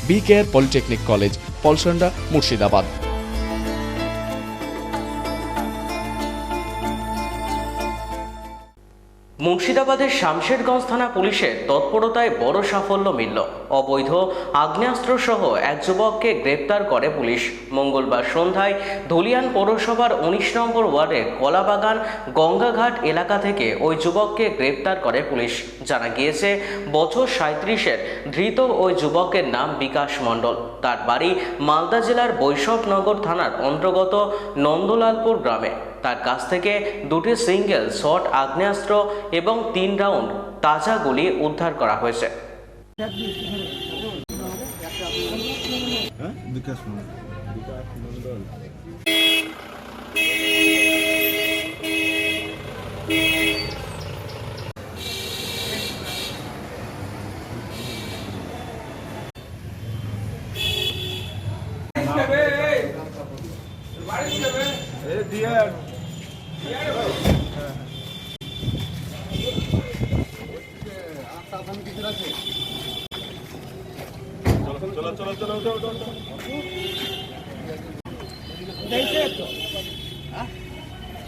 B care polytechnic college, Palsanda, Murshidabad. মুর্শিদাবাদের শামশেরগঞ্জ থানা পুলিশের তৎপরতায় বড় সাফল্য মিলল। অবৈধ আগ্নেয়াস্ত্র সহ এক যুবককে গ্রেপ্তার করে পুলিশ। মঙ্গলবার সন্ধ্যায় ধুলিয়ান পৌরসভার ১৯ নম্বর ওয়ার্ডের কলাবাগান গঙ্গাঘাট এলাকা থেকে ওই যুবককে গ্রেপ্তার করে পুলিশ। জানা গিয়েছে, বছর ৩৭-এর ধৃত ওই যুবকের নাম বিকাশ মণ্ডল। তার বাড়ি মালদা জেলার বৈষ্ণবনগর থানার অন্তর্গত নন্দলালপুর গ্রামে। তার কাছ থেকে দুটি সিঙ্গেল শট আগ্নেয়াস্ত্র এবং ৩ রাউন্ড তাজা গুলি উদ্ধার করা হয়েছে।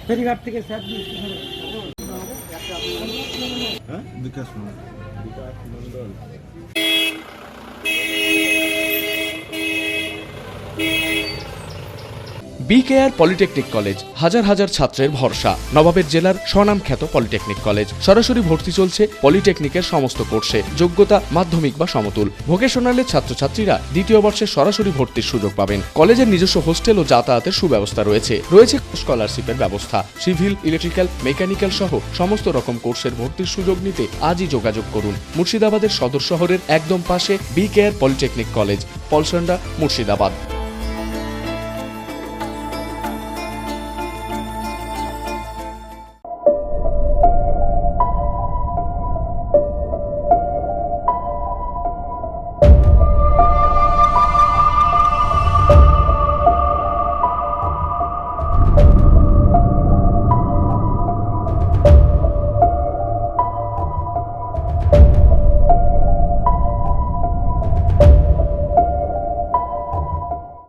ফেরিঘাট থেকে স্যার বিকাশ মণ্ডল। বি কেয়ার পলিটেকনিক কলেজ হাজার হাজার ছাত্রের ভরসা। নবাবের জেলার স্বনামখ্যাত পলিটেকনিক কলেজ। সরাসরি ভর্তি চলছে পলিটেকনিকের সমস্ত কোর্সে। যোগ্যতা মাধ্যমিক বা সমতুল। ভোকেশনালের ছাত্রছাত্রীরা দ্বিতীয় বর্ষে সরাসরি ভর্তির সুযোগ পাবেন। কলেজের নিজস্ব হোস্টেল ও যাতায়াতের সুব্যবস্থা রয়েছে। স্কলারশিপের ব্যবস্থা। সিভিল, ইলেকট্রিক্যাল, মেকানিক্যাল সহ সমস্ত রকম কোর্সের ভর্তির সুযোগ নিতে আজই যোগাযোগ করুন। মুর্শিদাবাদের সদর শহরের একদম পাশে B care polytechnic college, Palsanda, Murshidabad.